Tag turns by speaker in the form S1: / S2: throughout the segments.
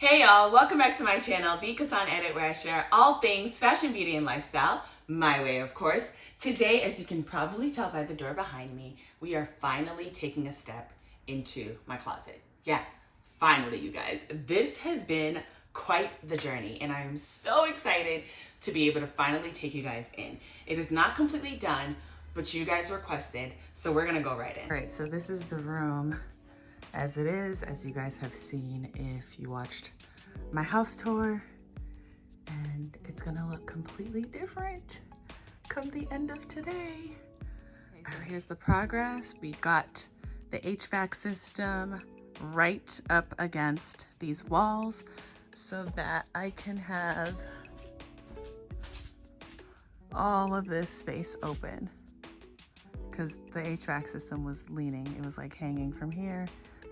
S1: Hey y'all, welcome back to my channel, TheCassanEdit, where I share all things fashion, beauty, and lifestyle, my way of course. Today, as you can probably tell by the door behind me, we are finally taking a step into my closet. Yeah, finally you guys. This has been quite the journey and I am so excited to be able to finally take you guys in. It is not completely done, but you guys requested, so we're gonna go right in. All right, so this is the room as it is, as you guys have seen if you watched my house tour, and it's gonna look completely different come the end of today. Okay, so here's the progress. We got the HVAC system right up against these walls so that I can have all of this space open, because the HVAC system was leaning. It was like hanging from here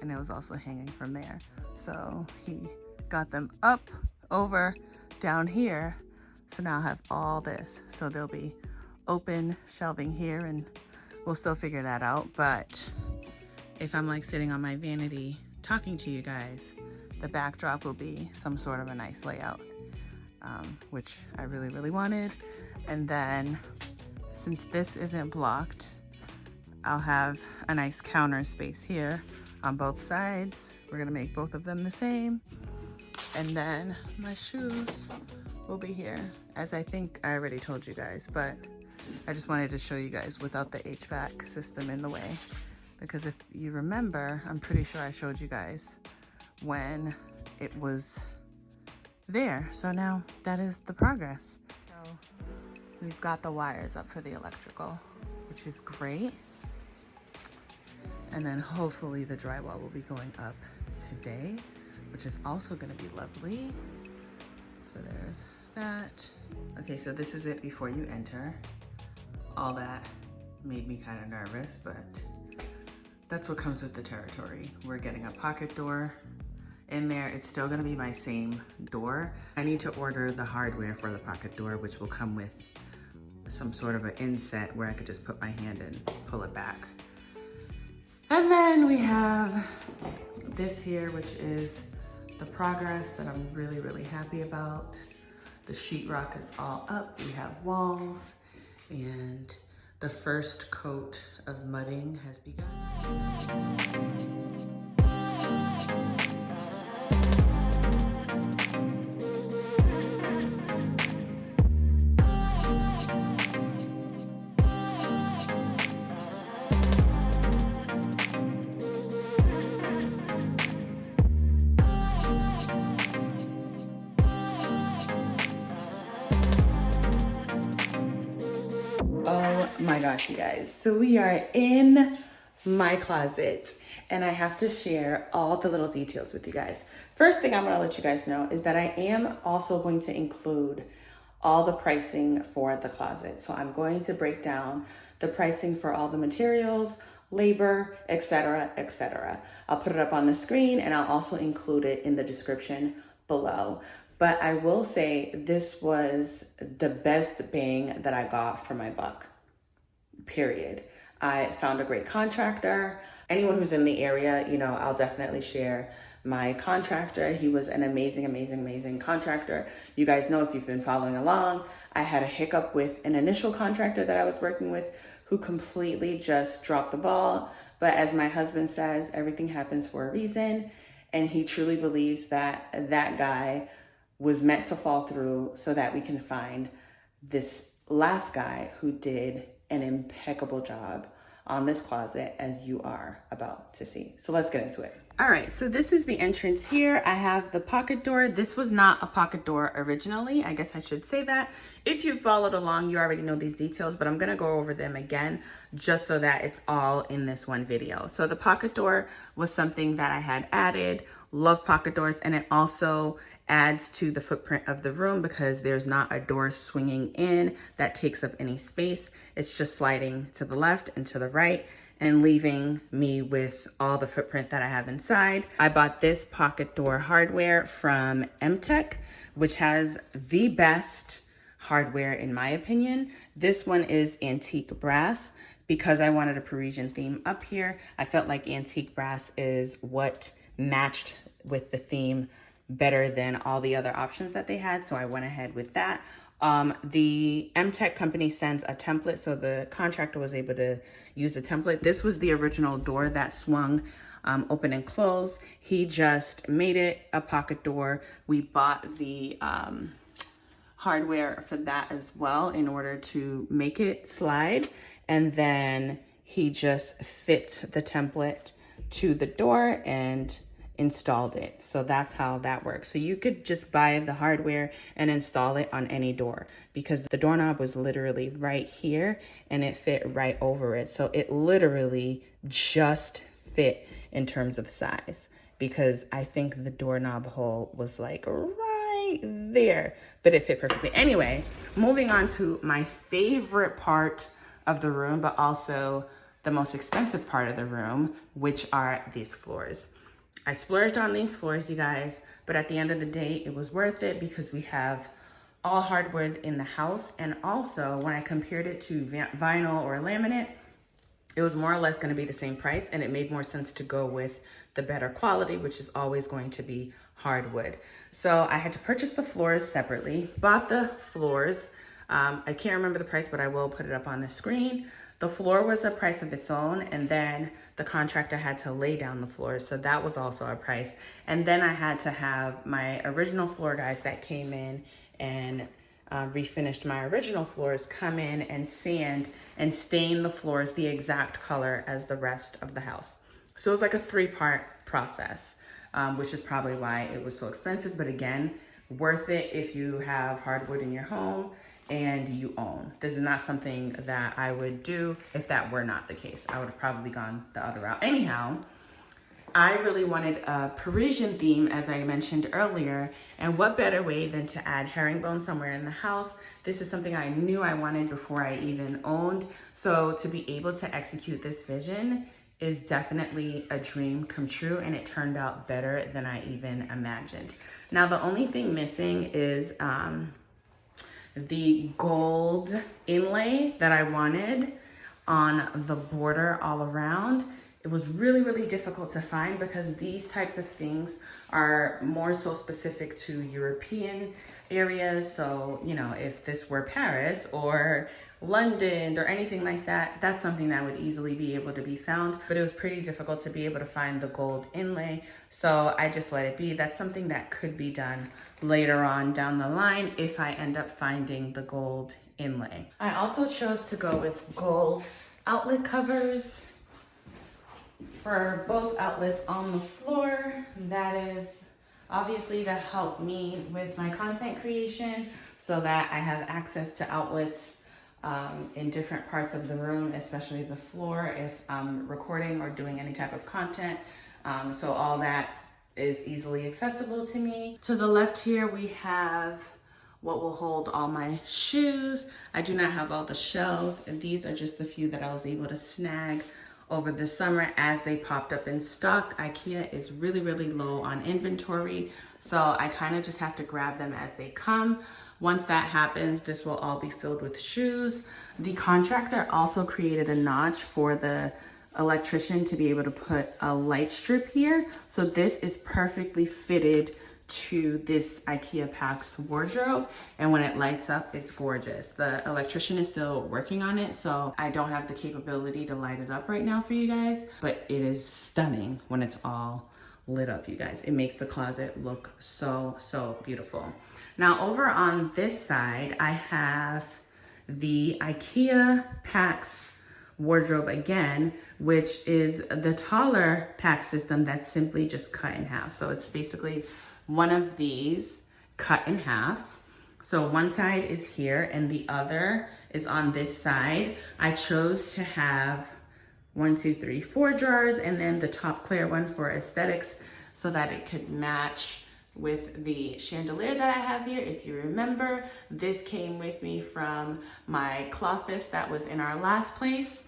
S1: and it was also hanging from there. So he got them up, over, down here. So now I have all this. So there'll be open shelving here and we'll still figure that out. But if I'm like sitting on my vanity talking to you guys, the backdrop will be some sort of a nice layout, which I really, really wanted. And then since this isn't blocked, I'll have a nice counter space here on both sides. We're gonna make both of them the same. And then my shoes will be here, as I think I already told you guys, but I just wanted to show you guys without the HVAC system in the way. Because if you remember, I'm pretty sure I showed you guys when it was there. So now that is the progress. So we've got the wires up for the electrical, which is great. And then hopefully the drywall will be going up today, which is also gonna be lovely. So there's that. Okay, so this is it before you enter. All that made me kind of nervous, but that's what comes with the territory. We're getting a pocket door in there. It's still gonna be my same door. I need to order the hardware for the pocket door, which will come with some sort of an inset where I could just put my hand and pull it back. And then we have this here, which is the progress that I'm really, really happy about. The sheetrock is all up. We have walls and the first coat of mudding has begun. Oh my gosh, you guys. So we are in my closet and I have to share all the little details with you guys. First thing I'm gonna let you guys know is that I am also going to include all the pricing for the closet. So I'm going to break down the pricing for all the materials, labor, etc., etc. I'll put it up on the screen and I'll also include it in the description below. But I will say this was the best bang that I got for my buck, period. I found a great contractor. Anyone who's in the area, you know, I'll definitely share my contractor. He was an amazing, amazing, amazing contractor. You guys know if you've been following along, I had a hiccup with an initial contractor that I was working with who completely just dropped the ball. But as my husband says, everything happens for a reason. And he truly believes that that guy was meant to fall through so that we can find this last guy who did an impeccable job on this closet, as you are about to see. So let's get into it. All right, so this is the entrance here. I have the pocket door. This was not a pocket door originally. I guess I should say that. If you followed along, you already know these details, but I'm gonna go over them again just so that it's all in this one video. So the pocket door was something that I had added. Love pocket doors, and it also adds to the footprint of the room because there's not a door swinging in that takes up any space. It's just sliding to the left and to the right and leaving me with all the footprint that I have inside. I bought this pocket door hardware from MTech, which has the best hardware in my opinion. This one is antique brass because I wanted a Parisian theme up here. I felt like antique brass is what matched with the theme better than all the other options that they had. So I went ahead with that. The MTech company sends a template, so the contractor was able to use a template. This was the original door that swung open and close. He just made it a pocket door. We bought the hardware for that as well in order to make it slide. And then he just fit the template to the door and installed it. So that's how that works. So you could just buy the hardware and install it on any door, because the doorknob was literally right here and it fit right over it. So it literally just fit in terms of size, because I think the doorknob hole was like right there, but it fit perfectly. Anyway, moving on to my favorite part of the room, but also the most expensive part of the room, which are these floors. I splurged on these floors, you guys, but at the end of the day, it was worth it because we have all hardwood in the house. And also when I compared it to vinyl or laminate, it was more or less going to be the same price, and it made more sense to go with the better quality, which is always going to be hardwood. So I had to purchase the floors separately, bought the floors. I can't remember the price, but I will put it up on the screen. The floor was a price of its own, and then the contractor had to lay down the floors, so that was also a price. And then I had to have my original floor guys that came in and refinished my original floors come in and sand and stain the floors the exact color as the rest of the house. So it was like a 3-part process, which is probably why it was so expensive. But again, worth it if you have hardwood in your home and you own. This is not something that I would do if that were not the case. I would have probably gone the other route. Anyhow, I really wanted a Parisian theme, as I mentioned earlier, and what better way than to add herringbone somewhere in the house. This is something I knew I wanted before I even owned. So to be able to execute this vision is definitely a dream come true, and it turned out better than I even imagined. Now, the only thing missing is the gold inlay that I wanted on the border all around. It was really, really difficult to find because these types of things are more so specific to European areas. So, you know, if this were Paris or London or anything like that, that's something that would easily be able to be found. But it was pretty difficult to be able to find the gold inlay. So I just let it be. That's something that could be done later on down the line if I end up finding the gold inlay. I also chose to go with gold outlet covers for both outlets on the floor. That is obviously to help me with my content creation so that I have access to outlets in different parts of the room, especially the floor if I'm recording or doing any type of content. So all that is easily accessible to me. To the left here, we have what will hold all my shoes. I do not have all the shelves, and these are just the few that I was able to snag over the summer as they popped up in stock. IKEA is really, really low on inventory, so I kind of just have to grab them as they come. Once that happens, this will all be filled with shoes. The contractor also created a notch for the electrician to be able to put a light strip here. So this is perfectly fitted to this IKEA Pax wardrobe, and when it lights up, it's gorgeous. The electrician is still working on it, so I don't have the capability to light it up right now for you guys, but it is stunning when it's all lit up, you guys. It makes the closet look so, so beautiful. Now over on this side, I have the IKEA Pax wardrobe again, which is the taller Pax system that's simply just cut in half. So it's basically one of these cut in half. So one side is here and the other is on this side. I chose to have 1, 2, 3, 4 drawers, and then the top clear one for aesthetics so that it could match with the chandelier that I have here. If you remember, this came with me from my clothless that was in our last place.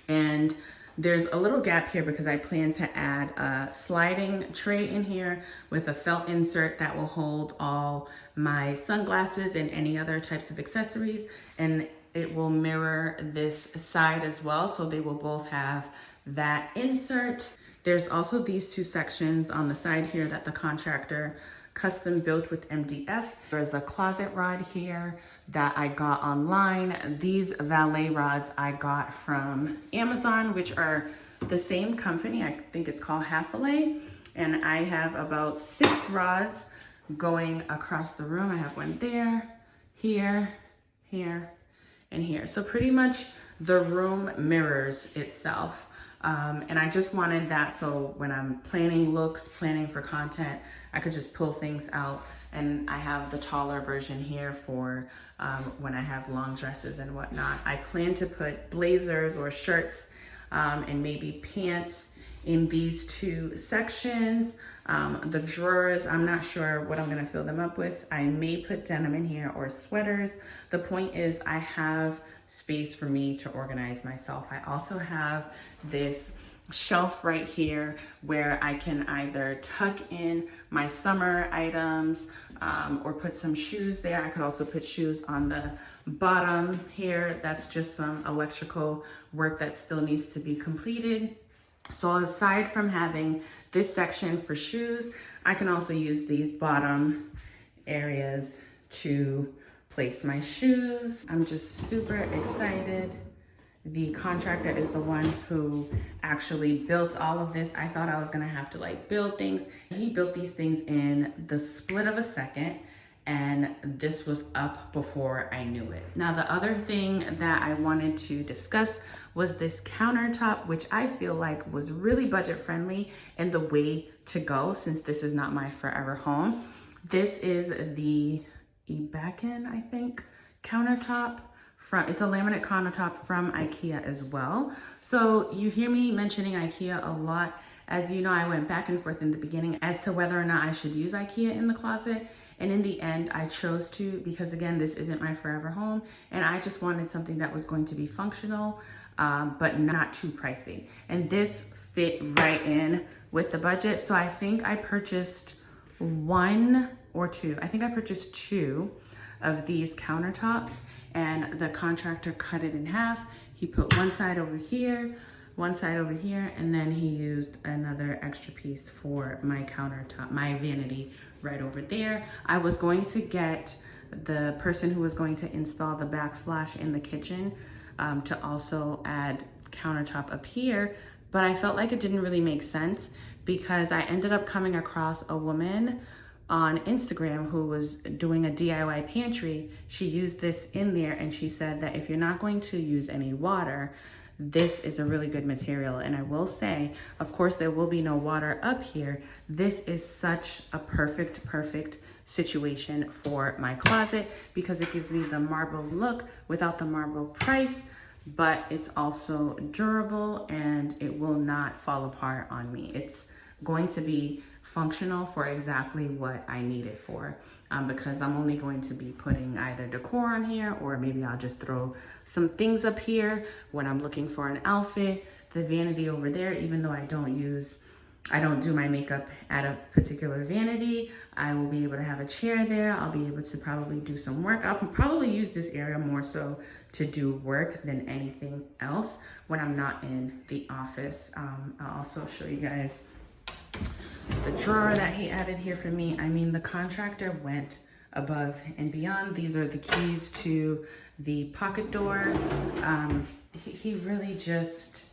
S1: And there's a little gap here because I plan to add a sliding tray in here with a felt insert that will hold all my sunglasses and any other types of accessories. And it will mirror this side as well, so they will both have that insert. There's also these 2 sections on the side here that the contractor custom built with MDF. There's a closet rod here that I got online. These Valet rods I got from Amazon, which are the same company. I think it's called Valet. And I have about 6 rods going across the room. I have one there, here, here, and here. So pretty much the room mirrors itself. And I just wanted that so when I'm planning looks, planning for content, I could just pull things out. And I have the taller version here for when I have long dresses and whatnot. I plan to put blazers or shirts and maybe pants in these 2 sections. The drawers, I'm not sure what I'm gonna fill them up with. I may put denim in here or sweaters. The point is I have space for me to organize myself. I also have this shelf right here where I can either tuck in my summer items or put some shoes there. I could also put shoes on the bottom here. That's just some electrical work that still needs to be completed. So aside from having this section for shoes, I can also use these bottom areas to place my shoes. I'm just super excited. The contractor is the one who actually built all of this. I thought I was gonna have to like build things. He built these things in the split of a second, and this was up before I knew it. Now, the other thing that I wanted to discuss was this countertop, which I feel like was really budget friendly and the way to go since this is not my forever home. This is the Ebacken, I think, countertop. It's a laminate countertop from IKEA as well. So you hear me mentioning IKEA a lot. As you know, I went back and forth in the beginning as to whether or not I should use IKEA in the closet. And in the end, I chose to because, again, this isn't my forever home. And I just wanted something that was going to be functional, but not too pricey. And this fit right in with the budget. So I think I purchased 1 or 2. I think I purchased 2 of these countertops, and the contractor cut it in half. He put one side over here, one side over here, and then he used another extra piece for my countertop, my vanity right over there. I was going to get the person who was going to install the backsplash in the kitchen to also add countertop up here, but I felt like it didn't really make sense because I ended up coming across a woman on Instagram who was doing a DIY pantry. She used this in there and she said that if you're not going to use any water, this is a really good material. And I will say, of course, there will be no water up here. This is such a perfect situation for my closet because it gives me the marble look without the marble price, but it's also durable and it will not fall apart on me. It's going to be functional for exactly what I need it for because I'm only going to be putting either decor on here or maybe I'll just throw some things up here when I'm looking for an outfit. The vanity over there, even though I don't do my makeup at a particular vanity, I will be able to have a chair there. I'll be able to probably do some work. I'll probably use this area more so to do work than anything else when I'm not in the office. I'll also show you guys the drawer that he added here for me. I mean, the contractor went above and beyond. These are the keys to the pocket door. He really just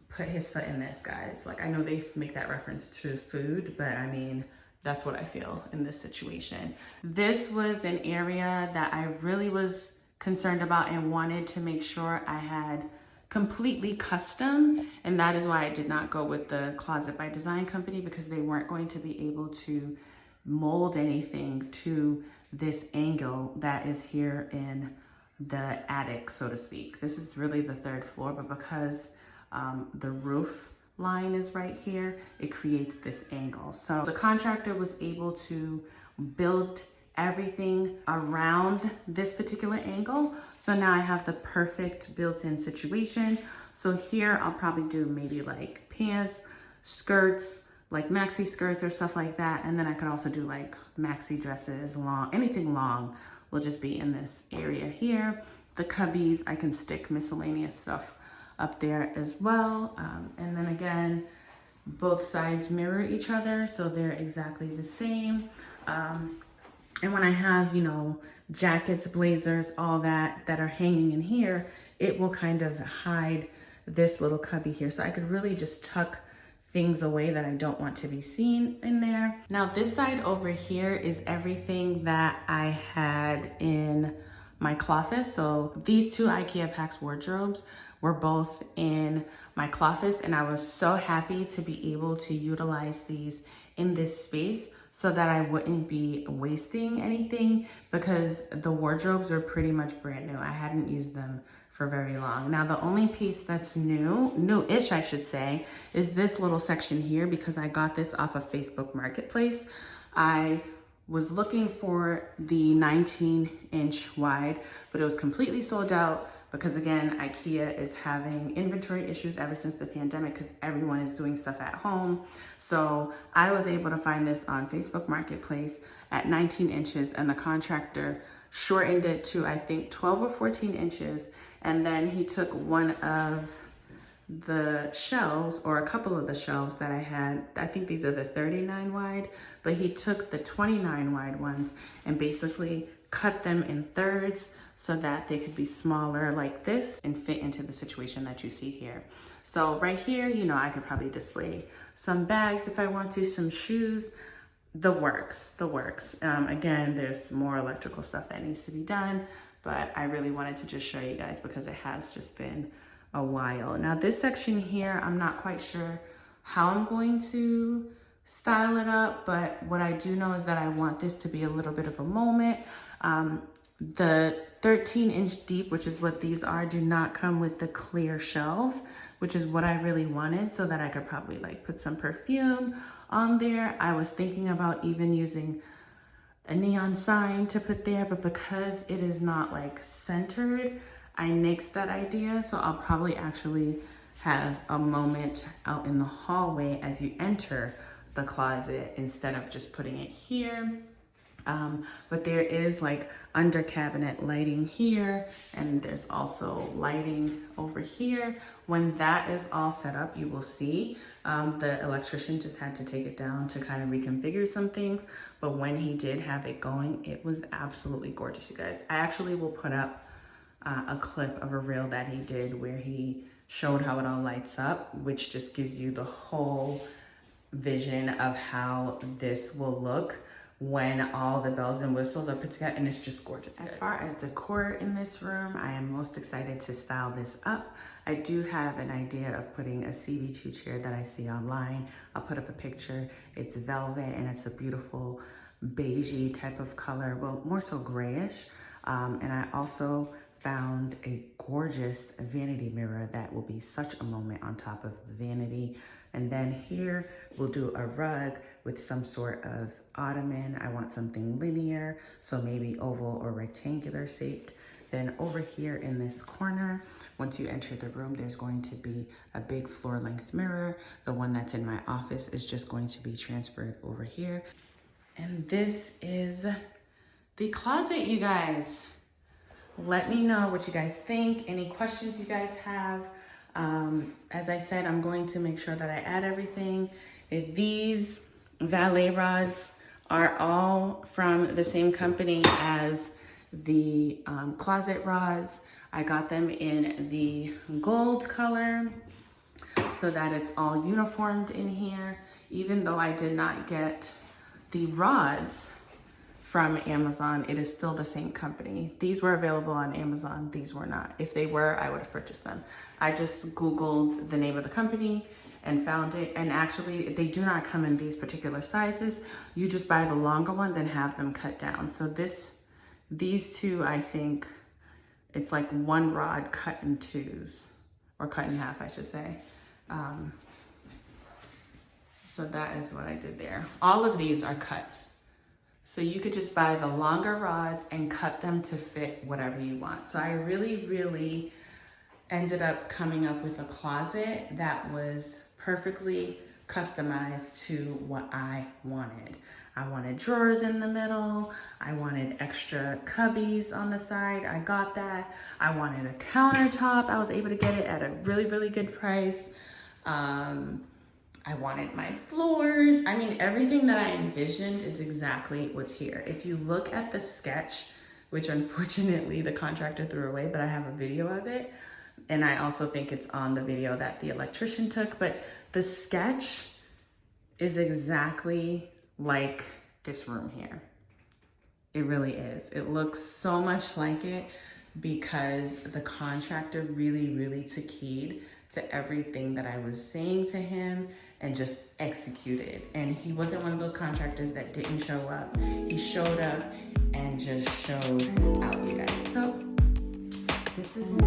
S1: put his foot in this, guys. Like, I know they make that reference to food, but I mean, that's what I feel in this situation. This was an area that I really was concerned about and wanted to make sure I had completely custom, and that is why I did not go with the Closet by Design company because they weren't going to be able to mold anything to this angle that is here in the attic, so to speak. This is really the 3rd floor, but because the roof line is right here, it creates this angle. So the contractor was able to build everything around this particular angle. So now I have the perfect built-in situation. So here I'll probably do maybe like pants, skirts, like maxi skirts or stuff like that. And then I could also do like maxi dresses, anything long will just be in this area here. The cubbies, I can stick miscellaneous stuff up there as well. And then again, both sides mirror each other, so they're exactly the same. And when I have, you know, jackets, blazers, all that are hanging in here, it will kind of hide this little cubby here. So I could really just tuck things away that I don't want to be seen in there. Now this side over here is everything that I had in my closet. So these two IKEA Pax wardrobes were both in my closet, and I was so happy to be able to utilize these in this space so that I wouldn't be wasting anything, because the wardrobes are pretty much brand new. I hadn't used them for very long. Now the only piece that's new-ish I should say, is this little section here, because I got this off of Facebook Marketplace. I was looking for the 19-inch wide, but it was completely sold out because, again, IKEA is having inventory issues ever since the pandemic because everyone is doing stuff at home. So I was able to find this on Facebook Marketplace at 19 inches, and the contractor shortened it to, I think, 12 or 14 inches. And then he took one of the shelves, or a couple of the shelves that I had, I think these are the 39 wide, but he took the 29 wide ones and basically cut them in thirds so that they could be smaller like this and fit into the situation that you see here. So right here, you know, I could probably display some bags if I want to, some shoes, the works. Again, there's more electrical stuff that needs to be done, but I really wanted to just show you guys because it has just been a while. Now this section here, I'm not quite sure how I'm going to style it up, but what I do know is that I want this to be a little bit of a moment. The 13-inch deep, which is what these are, do not come with the clear shelves, which is what I really wanted, so that I could probably like put some perfume on there. I was thinking about even using a neon sign to put there, but because it is not like centered, I nixed that idea. So I'll probably actually have a moment out in the hallway as you enter the closet instead of just putting it here. But there is like under cabinet lighting here, and there's also lighting over here. When that is all set up, you will see the electrician just had to take it down to kind of reconfigure some things. But when he did have it going, it was absolutely gorgeous, you guys. I actually will put up a clip of a reel that he did where he showed how it all lights up, which just gives you the whole vision of how this will look when all the bells and whistles are put together, and it's just gorgeous. As far as decor in this room, I am most excited to style this up. I do have an idea of putting a CB2 chair that I see online. I'll put up a picture. It's velvet and it's a beautiful beigey type of color, well, more so grayish. And I also found a gorgeous vanity mirror that will be such a moment on top of the vanity. And then here we'll do a rug with some sort of ottoman. I want something linear, so maybe oval or rectangular shaped. Then over here in this corner, once you enter the room, there's going to be a big floor length mirror. The one that's in my office is just going to be transferred over here. And this is the closet, you guys. Let me know what you guys think, any questions you guys have. As I said, I'm going to make sure that I add everything. These Valet rods are all from the same company as the closet rods. I got them in the gold color so that it's all uniformed in here. Even though I did not get the rods from Amazon, it is still the same company. These were available on Amazon, these were not. If they were, I would have purchased them. I just Googled the name of the company and found it, and actually they do not come in these particular sizes. You just buy the longer ones and have them cut down. So these two, I think it's like one rod cut in twos, or cut in half, I should say. So that is what I did there. All of these are cut. So you could just buy the longer rods and cut them to fit whatever you want. So I really ended up coming up with a closet that was perfectly customized to what I wanted. I wanted drawers in the middle. I wanted extra cubbies on the side. I got that. I wanted a countertop. I was able to get it at a really good price. I wanted my floors. I mean, everything that I envisioned is exactly what's here. If you look at the sketch, which unfortunately the contractor threw away, but I have a video of it. And I also think it's on the video that the electrician took, but the sketch is exactly like this room here. It really is. It looks so much like it because the contractor really took heed to everything that I was saying to him and just executed. And he wasn't one of those contractors that didn't show up. He showed up and just showed out, you guys. So this is